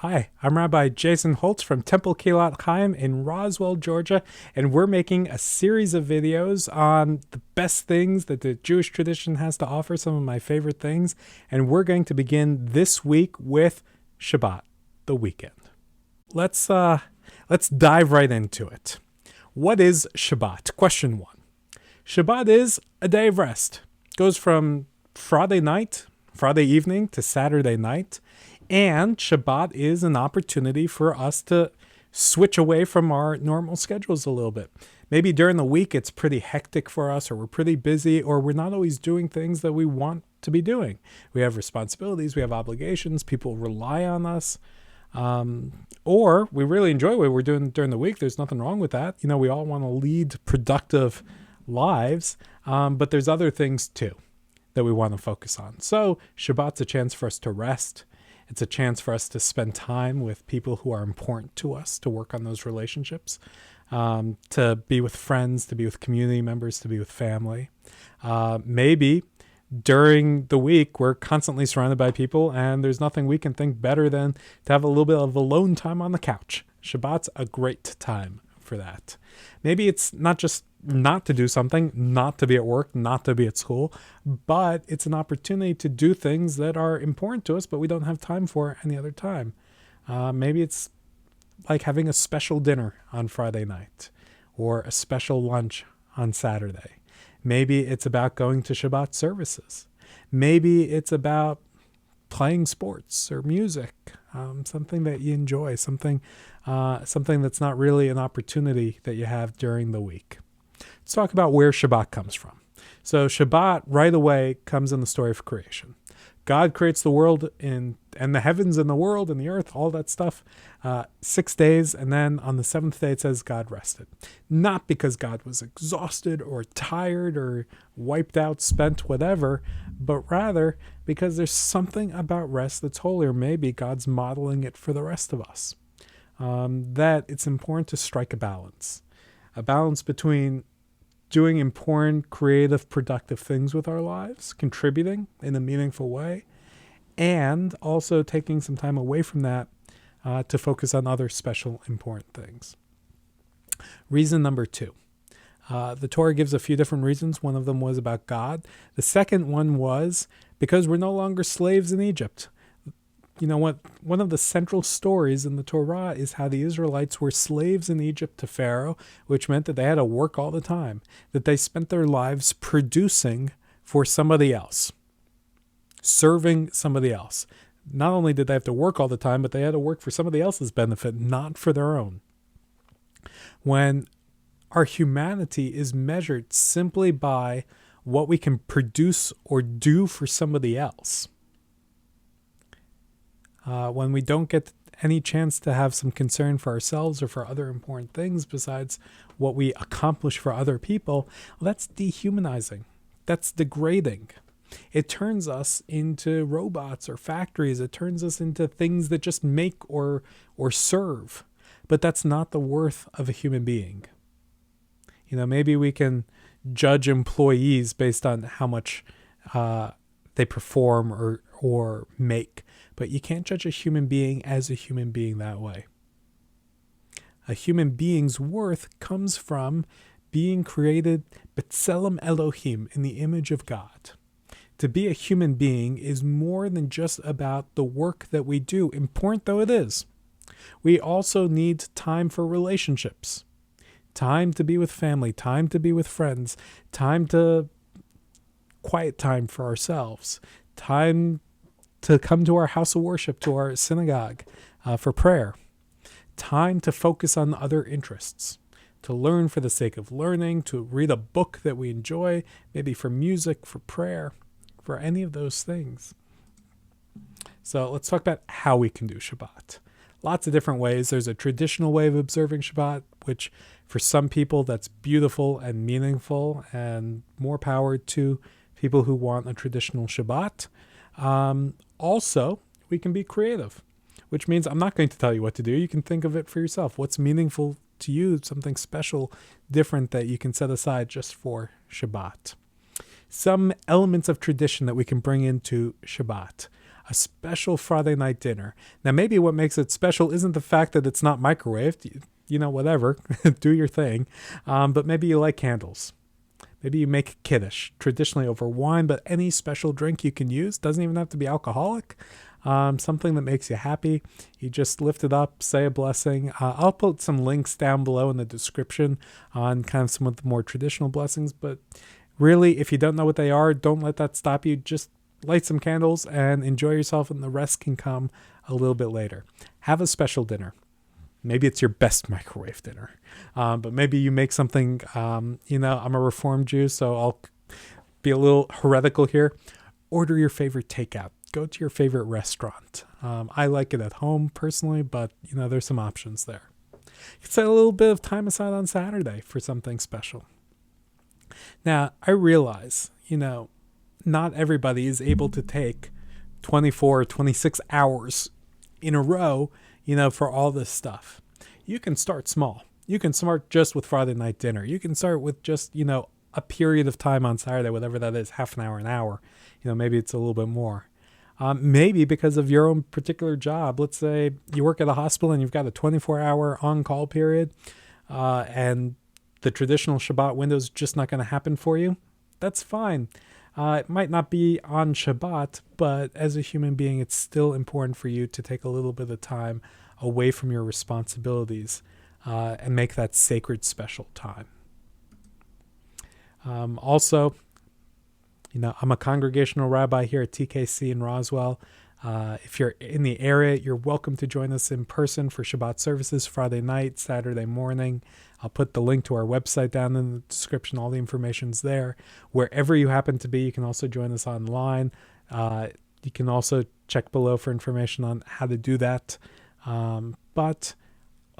Hi, I'm Rabbi Jason Holtz from Temple Kilat Chaim in Roswell, Georgia, and we're making a series of videos on the best things that the Jewish tradition has to offer, some of my favorite things, and we're going to begin this week with Shabbat, the weekend. Let's dive right into it. What is Shabbat? Question 1. Shabbat is a day of rest. It goes from Friday evening to Saturday night. And Shabbat is an opportunity for us to switch away from our normal schedules a little bit. Maybe during the week it's pretty hectic for us, or we're pretty busy, or we're not always doing things that we want to be doing. We have responsibilities, we have obligations, people rely on us, or we really enjoy what we're doing during the week. There's nothing wrong with that. We all want to lead productive lives, but there's other things too that we want to focus on. So Shabbat's a chance for us to rest. It's a chance for us to spend time with people who are important to us, to work on those relationships, to be with friends, to be with community members, to be with family. Maybe during the week, we're constantly surrounded by people, and there's nothing we can think better than to have a little bit of alone time on the couch. Shabbat's a great time for that. Maybe it's not just not to do something, not to be at work, not to be at school, but it's an opportunity to do things that are important to us, but we don't have time for any other time. Maybe it's like having a special dinner on Friday night or a special lunch on Saturday. Maybe it's about going to Shabbat services. Maybe it's about playing sports or music, something that you enjoy, something that's not really an opportunity that you have during the week. Let's talk about where Shabbat comes from. So Shabbat right away comes in the story of creation. God creates the world and the heavens and the world and the earth, all that stuff, 6 days. And then on the seventh day, it says God rested. Not because God was exhausted or tired or wiped out, spent, whatever, but rather because there's something about rest that's holy, or maybe God's modeling it for the rest of us. That it's important to strike a balance between doing important, creative, productive things with our lives, contributing in a meaningful way, and also taking some time away from that to focus on other special, important things. Reason number 2. The Torah gives a few different reasons. One of them was about God. The second one was because we're no longer slaves in Egypt. One of the central stories in the Torah is how the Israelites were slaves in Egypt to Pharaoh, which meant that they had to work all the time, that they spent their lives producing for somebody else, serving somebody else. Not only did they have to work all the time, but they had to work for somebody else's benefit, not for their own. When our humanity is measured simply by what we can produce or do for somebody else, when we don't get any chance to have some concern for ourselves or for other important things besides what we accomplish for other people, that's dehumanizing. That's degrading. It turns us into robots or factories. It turns us into things that just make or serve. But that's not the worth of a human being. Maybe we can judge employees based on how much they perform or make. But you can't judge a human being as a human being that way. A human being's worth comes from being created B'Tselem Elohim, in the image of God. To be a human being is more than just about the work that we do, important though it is. We also need time for relationships, time to be with family, time to be with friends, quiet time for ourselves, time to come to our house of worship, to our synagogue for prayer, time to focus on other interests, to learn for the sake of learning, to read a book that we enjoy, maybe for music, for prayer, for any of those things. So let's talk about how we can do Shabbat. Lots of different ways. There's a traditional way of observing Shabbat, which for some people that's beautiful and meaningful, and more power to people who want a traditional Shabbat. Also, we can be creative, which means I'm not going to tell you what to do. You can think of it for yourself. What's meaningful to you, something special, different that you can set aside just for Shabbat. Some elements of tradition that we can bring into Shabbat. a special Friday night dinner. Now, maybe what makes it special isn't the fact that it's not microwaved. Whatever, do your thing. But maybe you like candles. Maybe you make kiddush, traditionally over wine, but any special drink you can use. Doesn't even have to be alcoholic. Something that makes you happy. You just lift it up, say a blessing. I'll put some links down below in the description on kind of some of the more traditional blessings. But really, if you don't know what they are, don't let that stop you. Just light some candles and enjoy yourself, and the rest can come a little bit later. Have a special dinner. Maybe it's your best microwave dinner. But maybe you make something, I'm a Reformed Jew, so I'll be a little heretical here. Order your favorite takeout. Go to your favorite restaurant. I like it at home personally, but there's some options there. You can set a little bit of time aside on Saturday for something special. Now, I realize, not everybody is able to take 24 or 26 hours in a row, for all this stuff. You can start small. You can start just with Friday night dinner. You can start with just, a period of time on Saturday, whatever that is, half an hour. Maybe it's a little bit more. Maybe because of your own particular job. Let's say you work at a hospital and you've got a 24-hour on-call period, and the traditional Shabbat window is just not going to happen for you. That's fine. It might not be on Shabbat, but as a human being, it's still important for you to take a little bit of time away from your responsibilities and make that sacred, special time. Also, I'm a congregational rabbi here at TKC in Roswell. If you're in the area, you're welcome to join us in person for Shabbat services Friday night, Saturday morning. I'll put the link to our website down in the description. All the information's there. Wherever you happen to be, you can also join us online. You can also check below for information on how to do that. But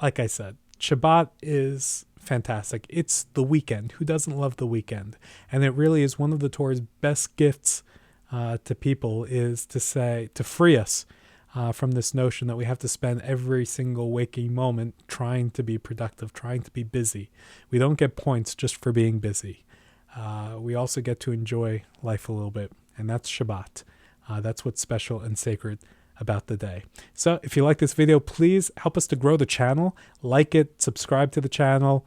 like I said, Shabbat is fantastic. It's the weekend. Who doesn't love the weekend? And it really is one of the Torah's best gifts to people, is to free us from this notion that we have to spend every single waking moment trying to be productive, trying to be busy. We don't get points just for being busy. We also get to enjoy life a little bit, and that's Shabbat. That's what's special and sacred about the day. So if you like this video, please help us to grow the channel. Like it, subscribe to the channel,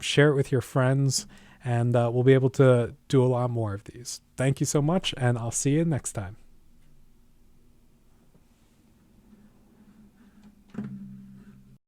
share it with your friends, and we'll be able to do a lot more of these. Thank you so much, and I'll see you next time.